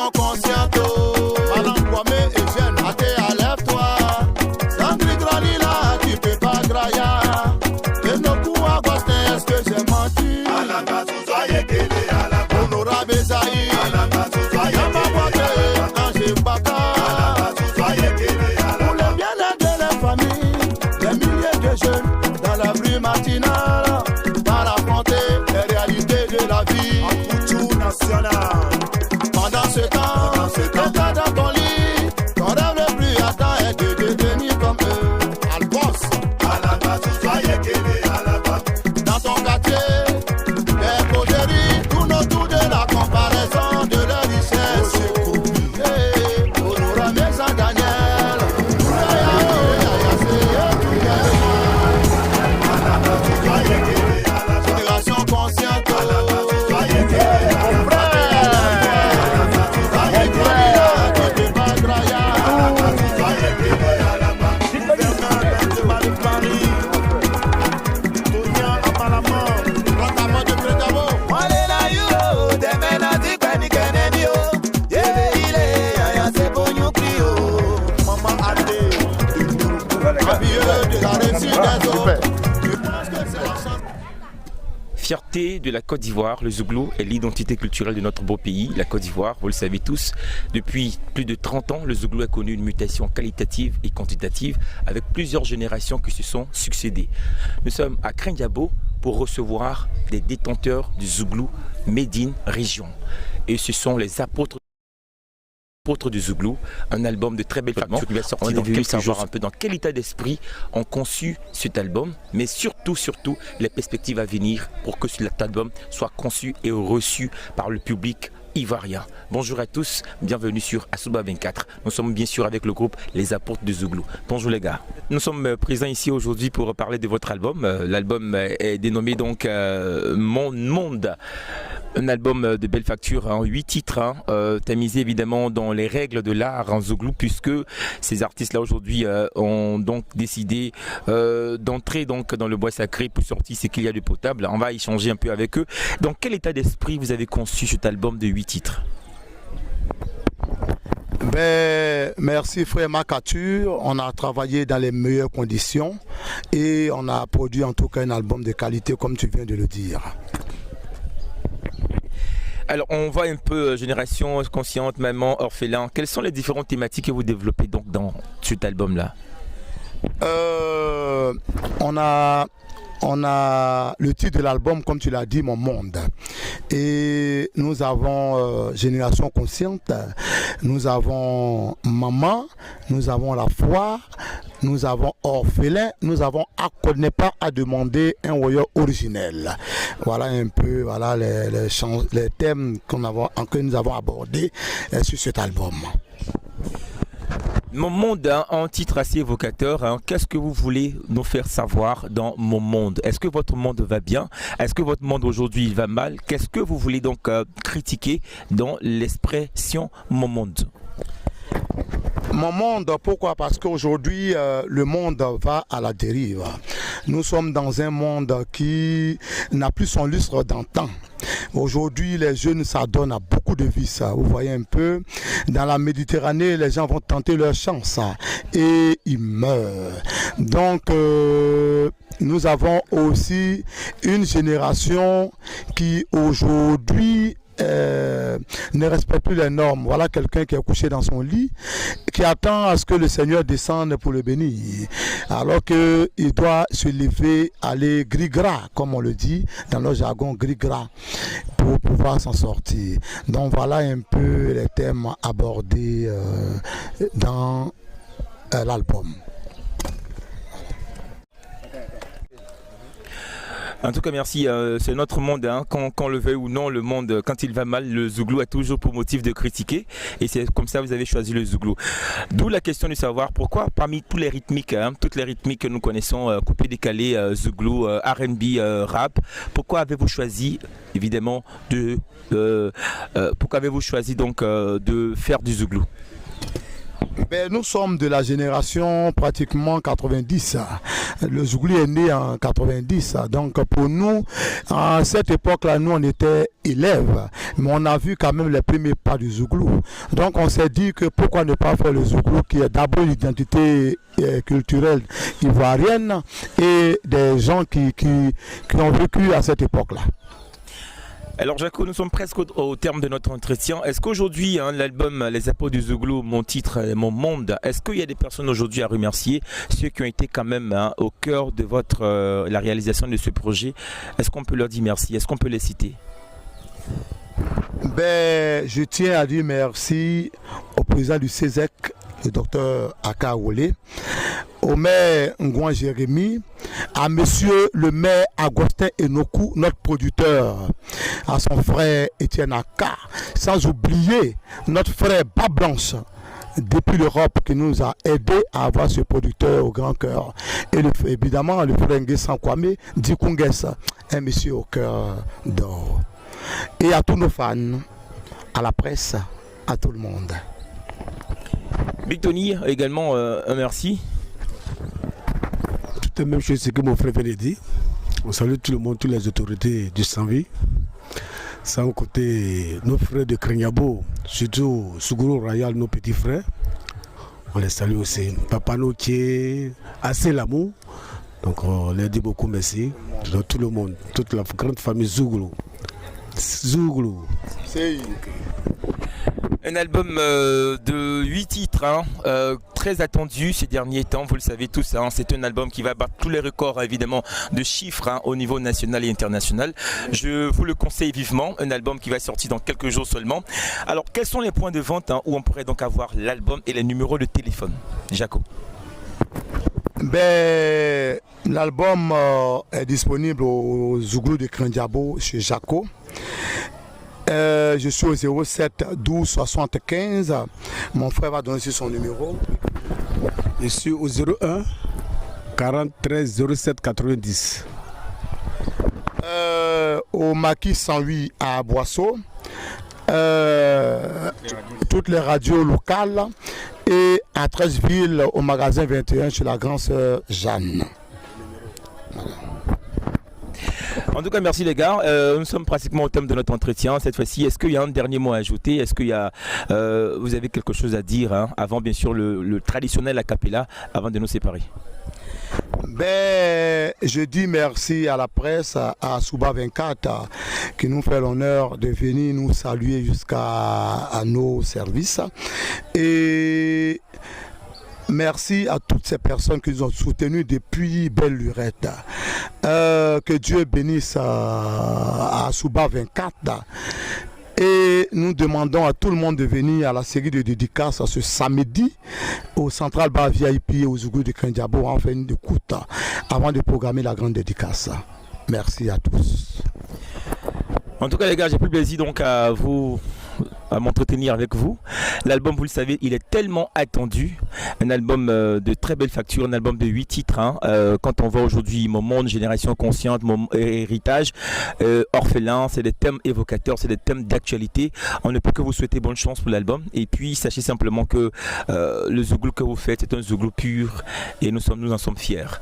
Génération consciente, Madame Kwame et jeune, Até, lève-toi. Sandri Granila, tu peux pas grailler. Et nos coups à Boston, est-ce que j'ai menti? Alanga, soyez qu'elle est à la Honorable Esaïe, Alanga, soyez Angé Baka. soyez qu'elle est à la Pour le bien-être de la famille, des milliers de jeunes dans la rue matinale, par affronter les réalités de la vie. Tout national. Pendant ce temps, l'état dans ton lit, ton rêve le plus attend est de devenir comme eux. Albos, Alanga, soyez qu'elle est à la dans ton quartier, les causeries tournent autour de la comparaison de leur richesse. Hey, Aurora Mesa Daniel, génération consciente, soyez qu'elle est à la Fierté de la Côte d'Ivoire, le Zouglou est l'identité culturelle de notre beau pays, la Côte d'Ivoire, vous le savez tous. Depuis plus de 30 ans, le Zouglou a connu une mutation qualitative et quantitative avec plusieurs générations qui se sont succédées. Nous sommes à Krendiabo pour recevoir des détenteurs du Zouglou Médine Région. Et ce sont les apôtres du Zouglou, un album de très belle facture qui va sortir. On est venu savoir un peu dans quel état d'esprit ont conçu cet album, mais surtout les perspectives à venir pour que cet album soit conçu et reçu par le public ivoirien. Bonjour à tous, bienvenue sur Asuba 24. Nous sommes bien sûr avec le groupe Les Apôtres du Zouglou. Bonjour les gars. Nous sommes présents ici aujourd'hui pour parler de votre album. L'album est dénommé donc Mon Monde. Un album de belle facture en 8 titres, tamisé évidemment dans les règles de l'art en Zouglou, puisque ces artistes-là aujourd'hui ont donc décidé d'entrer donc dans le bois sacré pour sortir ce qu'il y a de potable. On va échanger un peu avec eux. Dans quel état d'esprit vous avez conçu cet album de 8 titres? Merci frère Makatu, on a travaillé dans les meilleures conditions et on a produit en tout cas un album de qualité comme tu viens de le dire. Alors on voit un peu génération consciente, maman, orphelin. Quelles sont les différentes thématiques que vous développez donc dans cet album-là? On a le titre de l'album, comme tu l'as dit, Mon Monde. Et nous avons Génération Consciente, nous avons Maman, nous avons La Foi, nous avons Orphelin, nous avons On n'est pas à demander un royaume originel. Voilà un peu voilà, les thèmes que nous avons abordés sur cet album. Mon Monde, un titre assez évocateur. Qu'est-ce que vous voulez nous faire savoir dans Mon Monde? Est-ce que votre monde va bien? Est-ce que votre monde aujourd'hui va mal? Qu'est-ce que vous voulez donc critiquer dans l'expression Mon Monde? Mon monde, pourquoi? Parce qu'aujourd'hui, le monde va à la dérive. Nous sommes dans un monde qui n'a plus son lustre d'antan. Aujourd'hui, les jeunes s'adonnent à beaucoup de vices. Vous voyez un peu, dans la Méditerranée, les gens vont tenter leur chance et ils meurent. Donc, nous avons aussi une génération qui aujourd'hui ne respecte plus les normes. Voilà quelqu'un qui est couché dans son lit, qui attend à ce que le Seigneur descende pour le bénir, alors qu'il doit se lever, aller gris-gras, comme on le dit dans le jargon, gris-gras, pour pouvoir s'en sortir. Donc voilà un peu les thèmes abordés dans l'album. En tout cas, merci. C'est notre monde. Qu'on le veuille ou non, le monde, quand il va mal, le Zouglou a toujours pour motif de critiquer. Et c'est comme ça que vous avez choisi le Zouglou. D'où la question de savoir pourquoi, parmi tous les rythmiques, toutes les rythmiques que nous connaissons, coupé, décalé, Zouglou, R&B, rap, pourquoi avez-vous choisi, évidemment, pourquoi avez-vous choisi donc de faire du Zouglou? Ben, nous sommes de la génération pratiquement 90. Le Zouglou est né en 90. Donc pour nous, à cette époque-là, nous on était élèves. Mais on a vu quand même les premiers pas du Zouglou. Donc on s'est dit que pourquoi ne pas faire le Zouglou qui est d'abord l'identité culturelle ivoirienne et des gens qui ont vécu à cette époque-là. Alors Jaco, nous sommes presque au terme de notre entretien. Est-ce qu'aujourd'hui, l'album Les Apôtres du Zouglou, mon titre, mon monde, est-ce qu'il y a des personnes aujourd'hui à remercier, ceux qui ont été quand même au cœur de la réalisation de ce projet? Est-ce qu'on peut leur dire merci? Est-ce qu'on peut les citer? Ben, je tiens à dire merci au président du CESEC, le docteur Aka Wole, au maire Ngouan Jérémy, à monsieur le maire Agustin Enoku, notre producteur, à son frère Étienne Aka, sans oublier notre frère Bablanche, depuis l'Europe, qui nous a aidé à avoir ce producteur au grand cœur. Et évidemment, le frère Nguessan Kwame, Dikunges, un monsieur au cœur d'or. Et à tous nos fans, à la presse, à tout le monde. Big Tony, également un merci. Tout la même chose que mon frère vient de dire. On salue tout le monde, toutes les autorités du Sanvi. Sans côté nos frères de Krenyabo, surtout Sougourou Royal, nos petits frères. On les salue aussi. Papa Notier, assez l'amour. Donc on leur dit beaucoup merci. Donc, tout le monde, toute la grande famille Zouglou. Zouglou. Un album de 8 titres, très attendu ces derniers temps, vous le savez tous. C'est un album qui va battre tous les records évidemment de chiffres au niveau national et international. Je vous le conseille vivement, un album qui va sortir dans quelques jours seulement. Alors quels sont les points de vente où on pourrait donc avoir l'album et les numéros de téléphone? Jaco. Ben, l'album est disponible au Zouglou de Krendiabo chez Jaco. Je suis au 07 12 75. Mon frère va donner son numéro. Je suis au 01 40 13 07 90. Au Maquis 108 à Boisseau. Toutes les radios locales. Et à Treichville au magasin 21 chez la grande sœur Jeanne. Voilà. En tout cas, merci les gars. Nous sommes pratiquement au thème de notre entretien. Cette fois-ci, est-ce qu'il y a un dernier mot à ajouter? Est-ce qu'il y a, vous avez quelque chose à dire avant, bien sûr, le traditionnel a cappella, avant de nous séparer? Ben, je dis merci à la presse, à Souba 24, qui nous fait l'honneur de venir nous saluer jusqu'à nos services. Et merci à toutes ces personnes qui nous ont soutenus depuis belle lurette. Que Dieu bénisse à Souba 24. Et nous demandons à tout le monde de venir à la série de dédicaces ce samedi au Central Bar VIP et au Zouglou de Krendiabo en fin de coûte avant de programmer la grande dédicace. Merci à tous. En tout cas les gars, j'ai pris plaisir donc à m'entretenir avec vous. L'album, vous le savez, il est tellement attendu. Un album de très belle facture, un album de 8 titres. Quand on voit aujourd'hui Mon Monde, Génération Consciente, Mon Héritage, Orphelin, c'est des thèmes évocateurs, c'est des thèmes d'actualité. On ne peut que vous souhaiter bonne chance pour l'album. Et puis, sachez simplement que le Zouglou que vous faites, c'est un Zouglou pur et nous en sommes fiers.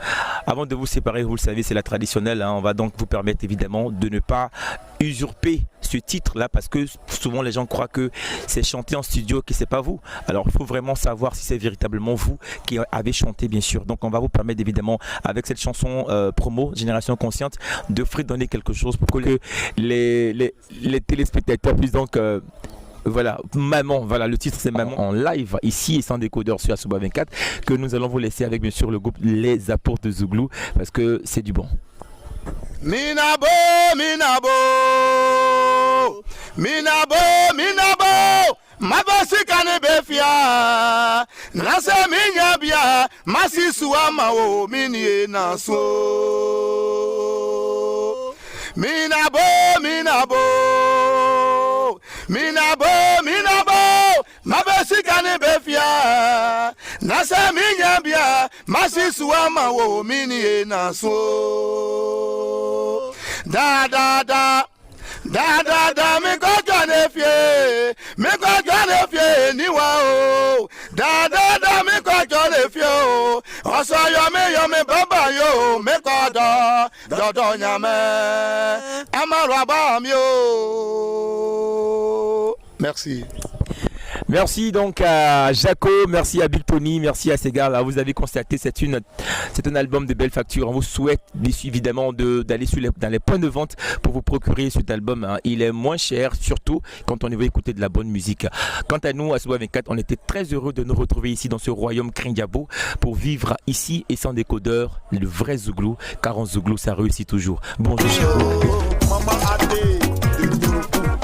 Avant de vous séparer, vous le savez, c'est la traditionnelle. On va donc vous permettre évidemment de ne pas usurper ce titre-là parce que souvent les gens croient que c'est chanté en studio, que c'est pas vous. Alors il faut vraiment savoir si c'est véritablement vous qui avez chanté, bien sûr. Donc on va vous permettre évidemment avec cette chanson promo Génération Consciente de donner quelque chose pour que les téléspectateurs puissent donc voilà, Maman, voilà, le titre c'est Maman en live ici et sans décodeur sur Asuba 24 que nous allons vous laisser avec bien sûr le groupe Les Apôtres de Zouglou parce que c'est du bon. Minabo, Minabo, Minabo, Minabo, Mabasi kanebefia, Nase minyabia, Masisua mao, Minie naso. Minabo, Minabo, Minabo, Minabo, Mabasi kanebefia, Nase minyabia, Masisua mao, Minie naso. Da da da da da da me go gane fie ni wa o da da Kajo le fio, Oso yome baba yo, me kodo, dodo nyame, Amarwa bam yo. Merci. Merci donc à Jaco, merci à Big Tony, merci à ces gars-là. Vous avez constaté, c'est un album de belle facture. On vous souhaite évidemment d'aller dans les points de vente pour vous procurer cet album. Hein. Il est moins cher, surtout quand on veut écouter de la bonne musique. Quant à nous, à Souba 24, on était très heureux de nous retrouver ici dans ce royaume Kringyabo pour vivre ici et sans décodeur, le vrai Zouglou, car en Zouglou, ça réussit toujours. Bonjour Jaco. Maman Adé,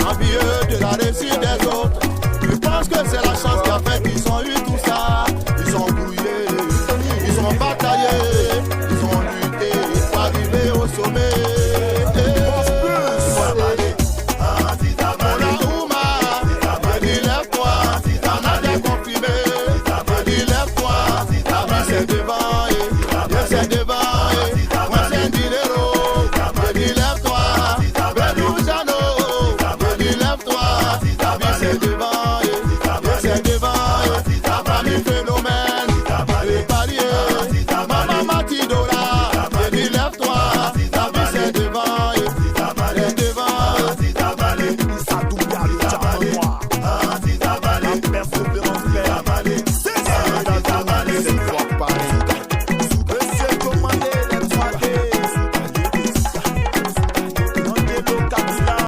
envieux de la réussite des autres. Je pense que c'est